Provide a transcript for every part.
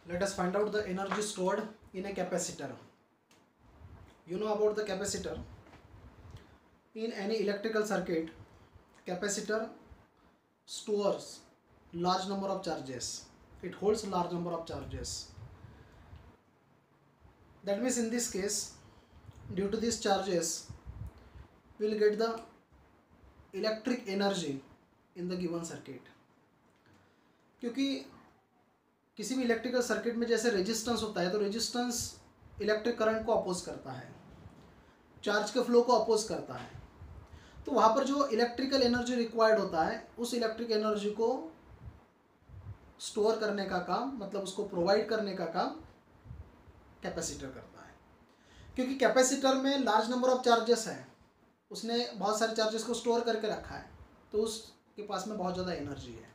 Let us find out the energy stored in a capacitor. You know about the capacitor. In any electrical circuit, capacitor stores large number of charges. It holds large number of charges. That means in this case, due to these charges, we will get the electric energy in the given circuit. क्योंकि किसी भी electrical circuit में जैसे resistance होता है, तो resistance electric current को oppose करता है, चार्ज के फ्लो को अपोज करता है। तो वहाँ पर जो इलेक्ट्रिकल एनर्जी रिक्वायर्ड होता है, उस इलेक्ट्रिक एनर्जी को स्टोर करने का काम, मतलब उसको प्रोवाइड करने का काम कैपेसिटर करता है। क्योंकि कैपेसिटर में लार्ज नंबर ऑफ चार्जेस है, उसने बहुत सारे चार्जेस को स्टोर करके रखा है, तो उसके पास में बहुत ज़्यादा एनर्जी है।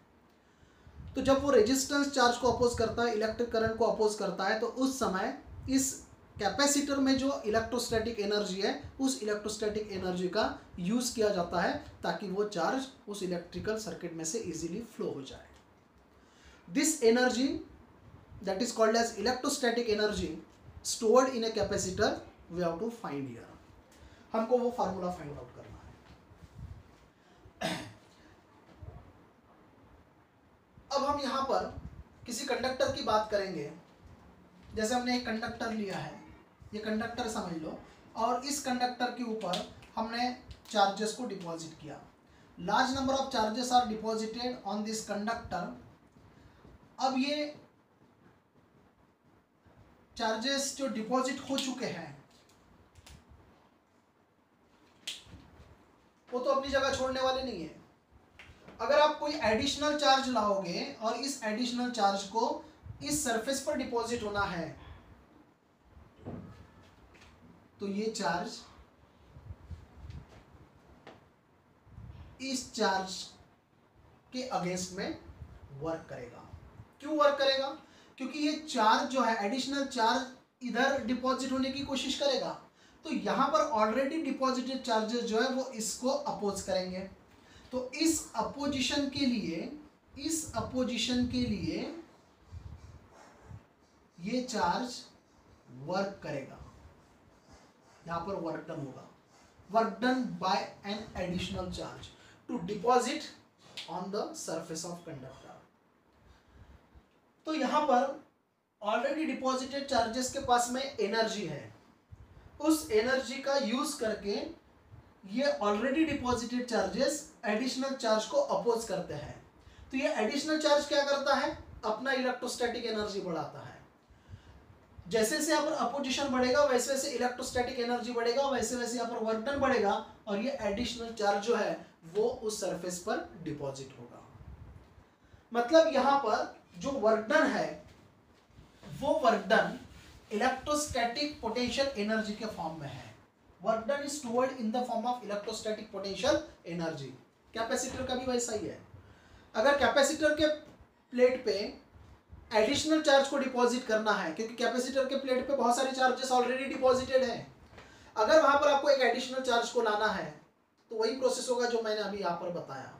तो जब वो रेजिस्टेंस चार्ज को अपोज करता है, इलेक्ट्रिक करंट को अपोज करता है, तो उस समय इस कैपेसिटर में जो इलेक्ट्रोस्टैटिक एनर्जी है, उस इलेक्ट्रोस्टैटिक एनर्जी का यूज़ किया जाता है ताकि वो चार्ज उस इलेक्ट्रिकल सर्किट में से इजीली फ्लो हो जाए। This energy that is called as electrostatic energy stored in a capacitor we have to find here. हमको वो फार्मूला फाइंड आउट करना है। अब हम यहाँ पर किसी कंडक्टर की बात करेंगे। जैसे हमने एक कंडक्टर लिया है, ये कंडक्टर समझ लो, और इस कंडक्टर के ऊपर हमने चार्जेस को डिपॉजिट किया। Large number of charges are deposited on this conductor. अब ये चार्जेस जो डिपॉजिट हो चुके हैं वो तो अपनी जगह छोड़ने वाले नहीं है। अगर आप कोई एडिशनल चार्ज लाओगे और इस एडिशनल चार्ज को इस सरफेस पर डिपॉजिट होना है, तो ये चार्ज इस चार्ज के अगेंस्ट में वर्क करेगा। क्यों वर्क करेगा? क्योंकि ये चार्ज जो है, एडिशनल चार्ज इधर डिपॉजिट होने की कोशिश करेगा, तो यहां पर ऑलरेडी डिपॉजिटेड चार्जेस जो है वो इसको अपोज करेंगे। तो इस अपोजिशन के लिए ये चार्ज वर्क करेगा। यहां पर वर्क डन होगा, work done by an additional charge to deposit on the surface of conductor. तो यहां पर ऑलरेडी डिपॉजिटेड चार्जेस के पास में एनर्जी है, उस एनर्जी का यूज करके ये already deposited charges additional charge को अपोज करते हैं। तो ये एडिशनल चार्ज क्या करता है? अपना इलेक्ट्रोस्टैटिक एनर्जी बढ़ाता है। जैसे जैसे यहाँ पर अपोजिशन बढ़ेगा, वैसे वैसे इलेक्ट्रोस्टैटिक एनर्जी बढ़ेगा, वैसे वैसे यहाँ पर वर्क डन बढ़ेगा, और ये एडिशनल चार्ज जो है वो उस सरफेस पर डिपॉजिट होगा। मतलब यहाँ पर जो वर्क डन है वो work done electrostatic potential energy के फॉर्म में है। Work done is stored in the form of electrostatic potential energy. Capacitor का भी वैसा ही है। अगर कैपेसिटर के प्लेट पे एडिशनल चार्ज को डिपॉजिट करना है, क्योंकि कैपेसिटर के प्लेट पे बहुत सारे चार्जेस ऑलरेडी डिपॉजिटेड हैं, अगर वहां पर आपको एक एडिशनल चार्ज को लाना है तो वही प्रोसेस होगा जो मैंने अभी यहाँ पर बताया।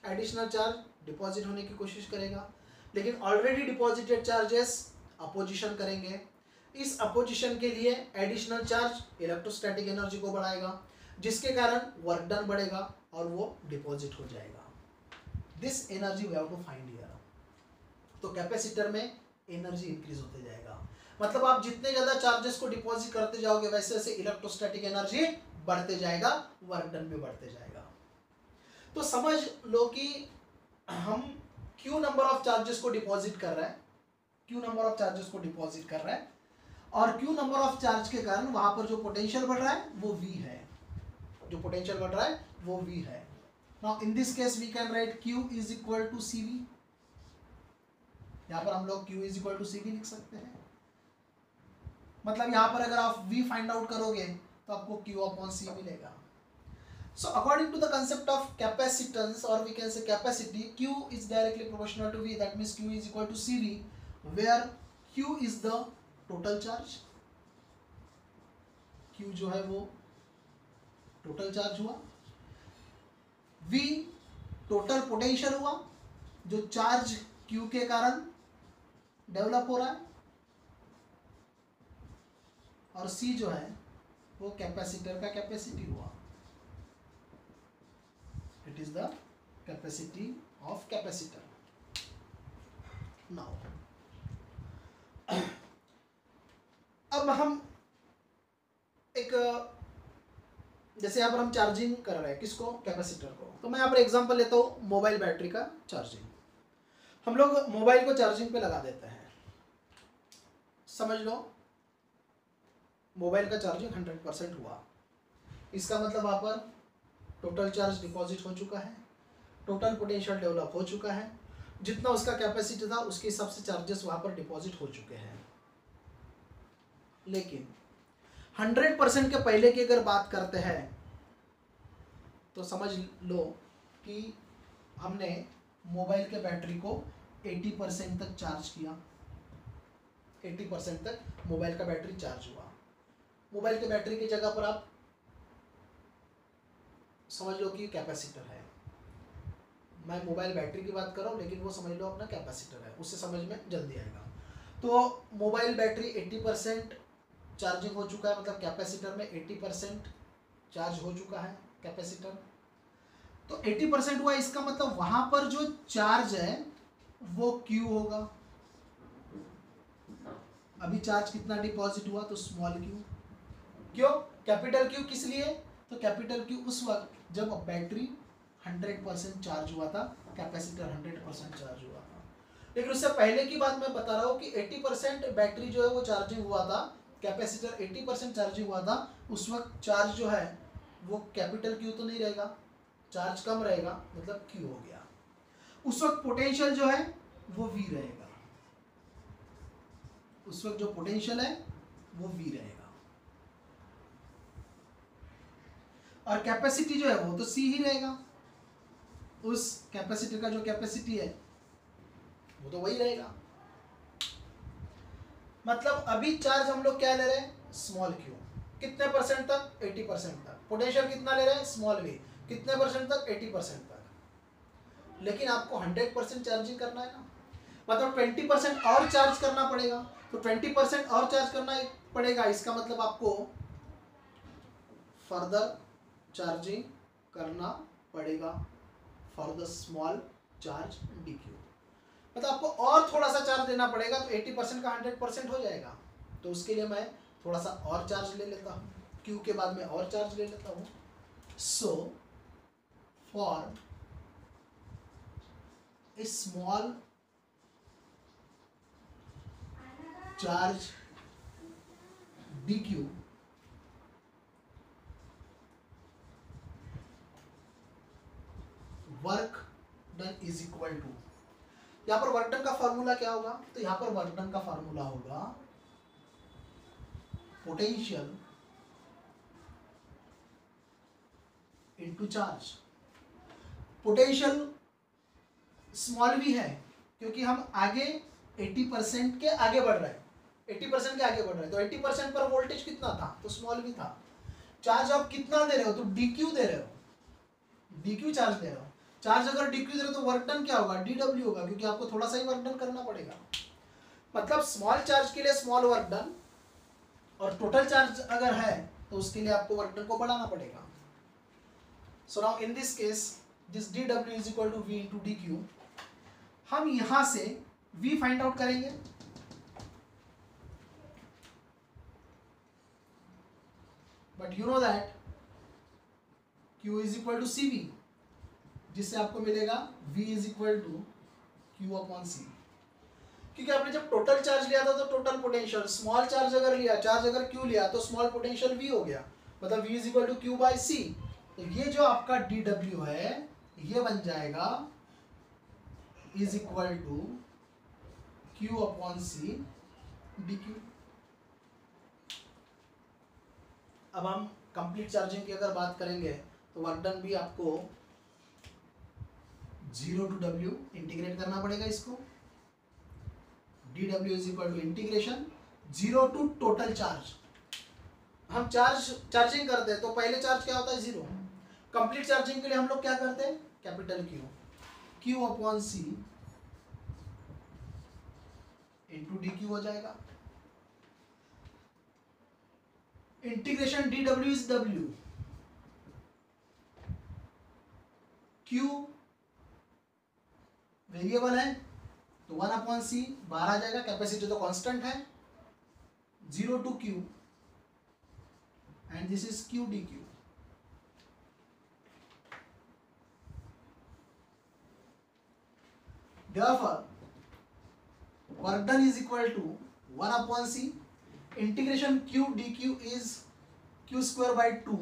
एडिशनल चार्ज डिपॉजिट होने की कोशिश करेगा, लेकिन ऑलरेडी डिपॉजिटेड चार्जेस अपोजिशन करेंगे। इस अपोजिशन के लिए एडिशनल चार्ज इलेक्ट्रोस्टैटिक एनर्जी को बढ़ाएगा, जिसके कारण वर्क डन बढ़ेगा और वो डिपॉजिट हो जाएगा। This energy we have to find here. तो कैपेसिटर में एनर्जी इंक्रीज होते जाएगा। मतलब आप जितने ज्यादा चार्जेस को डिपॉजिट करते जाओगे, वैसे वैसे इलेक्ट्रोस्टैटिक एनर्जी बढ़ते जाएगा, वर्क डन भी बढ़ते जाएगा। तो समझ लो कि हम क्यू नंबर ऑफ चार्जेस को डिपॉजिट कर रहे हैं, और क्यू नंबर ऑफ चार्ज के कारण वहां पर जो पोटेंशियल बढ़ रहा है वो V है। Now in this case we can write Q is equal to CV। यहां पर हम लोग Q is equal to CV लिख सकते हैं। मतलब यहां पर अगर आप V फाइंड आउट करोगे तो आपको Q अपॉन C मिलेगा। So according to the concept of capacitance, or we can say capacity, Q is directly proportional to V. That means Q is equal to CV, where Q is the total charge। Q जो है वो total charge हुआ, V total potential हुआ, जो charge Q के कारण develop हो रहा है और C जो है वो कैपेसिटर का कैपेसिटी हुआ। It is the capacity of capacitor. Now अब हम एक, जैसे यहाँ पर हम चार्जिंग कर रहे हैं किसको, कैपेसिटर को, तो मैं यहाँ पर एग्जांपल लेता हूँ मोबाइल बैटरी का चार्जिंग। हम लोग मोबाइल को चार्जिंग पे लगा देते हैं, समझ लो मोबाइल का चार्जिंग 100% हुआ। इसका मतलब वहाँ पर टोटल चार्ज डिपॉजिट हो चुका है, टोटल पोटेंशियल डेवलप हो चुका है, जितना उसका कैपेसिटी था उसके हिसाब से चार्जेस वहाँ पर डिपॉजिट हो चुके हैं। लेकिन 100% के पहले की अगर बात करते हैं तो समझ लो कि हमने मोबाइल के बैटरी को 80% तक चार्ज किया, 80% तक मोबाइल का बैटरी चार्ज हुआ। मोबाइल के बैटरी की जगह पर आप समझ लो कि कैपेसिटर है, मैं मोबाइल बैटरी की बात कर रहा हूँ लेकिन वो समझ लो अपना कैपेसिटर है, उससे समझ में जल्दी आएगा। तो मोबाइल बैटरी 80% चार्जिंग हो चुका है, मतलब कैपेसिटर में 80% चार्ज हो चुका है कैपेसिटर। तो 80% हुआ, इसका मतलब वहां पर जो चार्ज है वो Q होगा। अभी चार्ज कितना डिपॉजिट हुआ, तो स्मॉल q। क्यों कैपिटल Q किस लिए, तो कैपिटल Q उस वक्त जब बैटरी 100% चार्ज हुआ था, कैपेसिटर 100% चार्ज हुआ था। लेकिन उससे पहले की बात मैं बता रहा हूँ कि 80% बैटरी जो है वो चार्जिंग हुआ था, कैपेसिटर 80% चार्जिंग हुआ था। उस वक्त चार्ज जो है वो कैपिटल Q तो नहीं रहेगा, चार्ज कम रहेगा, मतलब Q हो गया। उस वक्त पोटेंशियल जो है वो V रहेगा, उस वक्त जो पोटेंशियल है वो V रहेगा, और कैपेसिटी जो है वो तो C ही रहेगा। उस कैपेसिटर का जो कैपेसिटी है वो तो वही रहेगा। मतलब अभी चार्ज हम लोग क्या ले रहे हैं, स्मॉल q, कितने परसेंट तक, 80% तक। पोटेंशियल कितना ले रहे हैं, स्मॉल v, कितने परसेंट तक, 80% तक। लेकिन आपको 100% चार्जिंग करना है ना, मतलब 20% और चार्ज करना पड़ेगा। तो 20% और चार्ज करना पड़ेगा, इसका मतलब आपको फर्दर चार्जिंग करना पड़ेगा for the small charge dq। मतलब आपको और थोड़ा सा चार्ज देना पड़ेगा, तो 80% का 100% हो जाएगा। तो उसके लिए मैं थोड़ा सा और चार्ज ले लेता हूँ, Q के बाद में और चार्ज ले लेता हूँ। So for a small charge dq, work done is equal to, यहाँ पर वर्क डन का फॉर्मूला क्या होगा, तो यहाँ पर वर्क डन का फॉर्मूला होगा potential into charge. Potential small v है क्योंकि हम आगे 80% के आगे बढ़ रहे हैं, 80% के आगे बढ़ रहे हैं, तो 80% पर वोल्टेज कितना था, तो स्मॉल v था। चार्ज आप कितना दे रहे हो, तो dq दे रहे हो, dq चार्ज दे रहे हो। चार्ज अगर dq दे रहे हो तो वर्क डन क्या होगा, dw होगा, क्योंकि आपको थोड़ा सा ही वर्क डन करना पड़ेगा। मतलब स्मॉल चार्ज के लिए स्मॉल वर्क डन, और टोटल चार्ज अगर है तो उसके लिए आपको वर्क डन को बढ़ाना पड़ेगा। So now in this case this dw is equal to v into dq। हम यहां से v फाइंड आउट करेंगे, but you know that q is equal to cv, जिससे आपको मिलेगा v is equal to q upon c। क्योंकि आपने जब टोटल चार्ज लिया था तो टोटल पोटेंशियल, स्मॉल चार्ज अगर लिया, चार्ज अगर q लिया तो स्मॉल पोटेंशियल v हो गया, मतलब v is equal to q by c। तो ये जो आपका dw है ये बन जाएगा is equal to q upon c dq। अब हम कंप्लीट चार्जिंग की अगर बात करेंगे तो वर्क डन भी आपको 0 टू w इंटीग्रेट करना पड़ेगा इसको। dw is equal to integration 0 to total charge. हम चार्जिंग करते हैं तो पहले चार्ज क्या होता है, 0। कंप्लीट चार्जिंग के लिए हम लोग क्या करते हैं, capital Q, Q upon C into D Q हो जाएगा। Integration D W is W, Q variable है तो 1/c बाहर आ जाएगा, कैपेसिटी तो कांस्टेंट है, 0 to q and this is q dq. Therefore work done is equal to 1/c, integration q dq is q square by 2,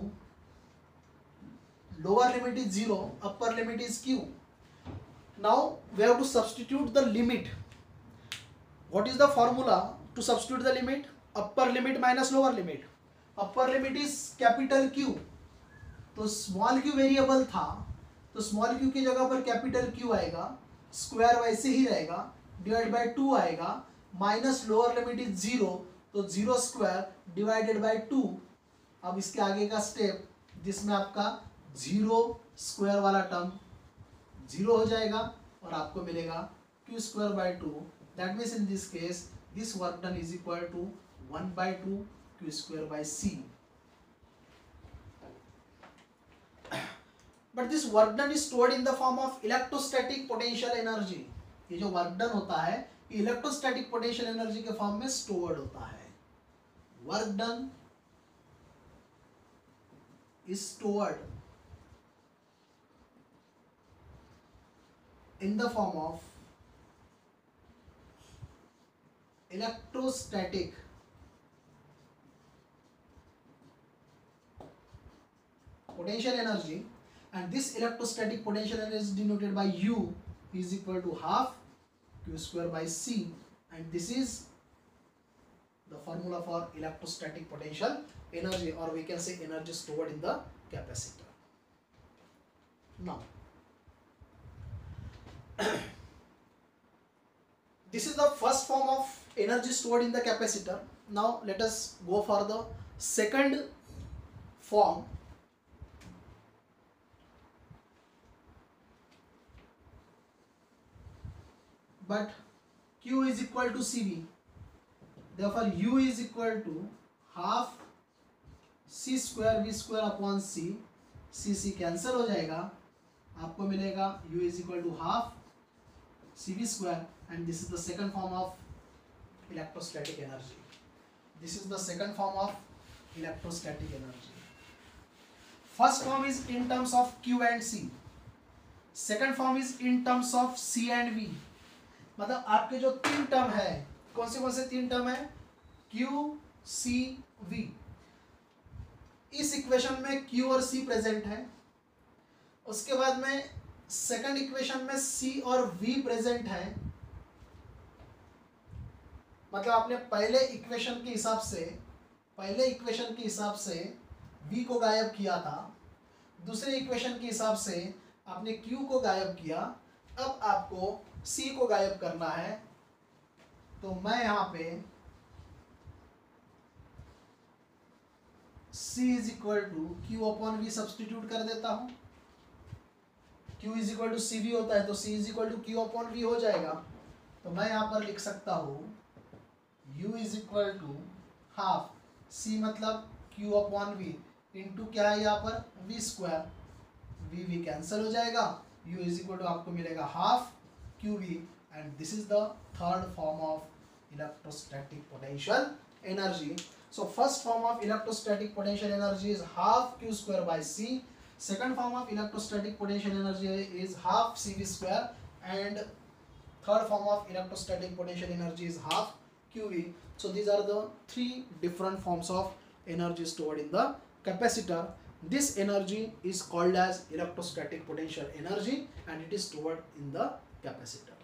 lower limit is 0, upper limit is q. Now we have to substitute the limit. What is the formula to substitute the limit? Upper limit minus lower limit. Upper limit is capital Q, तो small q variable था तो small q की जगह पर capital Q आएगा, square वैसे ही रहेगा, divide by 2 आएगा, माइनस लोअर लिमिट इज 0 तो 0 स्क्वायर डिवाइडेड बाय 2। अब इसके आगे का स्टेप जिसमें आपका 0 स्क्वायर वाला टर्म 0 हो जाएगा और आपको मिलेगा q square by 2। That means in this case this work done is equal to 1/2 q square by c. But this work done is stored in the form of electrostatic potential energy. ये जो work done होता है electrostatic potential energy के form में stored होता है। Work done is stored in the form of electrostatic potential energy, and this electrostatic potential energy is denoted by U is equal to half Q square by C, and this is the formula for electrostatic potential energy, or we can say energy stored in the capacitor. Now this is the first form of energy stored in the capacitor. Now let us go for the second form. But Q is equal to CV, therefore U is equal to half C square V square upon C, C cancel हो जाएगा, आपको मिलेगा U is equal to half CV square, and this is the second form of electrostatic energy. This is the second form of electrostatic energy. First form is in terms of Q and C. Second form is in terms of C and V. मतलब आपके जो तीन term है, कौन से तीन term है? Q, C, V. इस इक्वेशन में Q और C प्रेजेंट है, उसके बाद में सेकंड इक्वेशन में C और V प्रेजेंट है। मतलब आपने पहले इक्वेशन के हिसाब से V को गायब किया था, दूसरे इक्वेशन के हिसाब से आपने Q को गायब किया, अब आपको C को गायब करना है। तो मैं यहाँ पे C is equal to Q upon V substitute कर देता हूँ। Q is equal to CV होता है तो C is equal to Q upon V हो जाएगा। तो मैं यहाँ पर लिख सकता हूँ U is equal to half C मतलब Q अपॉन V इंटू क्या है यहाँ पर V स्क्वायर, V कैंसिल हो जाएगा, U इज इक्वल टू आपको मिलेगा half QV, and this is the third form of electrostatic potential energy. So first form of electrostatic potential energy is half Q square by C. Second form of electrostatic potential energy is half CV square, and third form of electrostatic potential energy is half QV. So these are the three different forms of energy stored in the capacitor. This energy is called as electrostatic potential energy, and it is stored in the capacitor.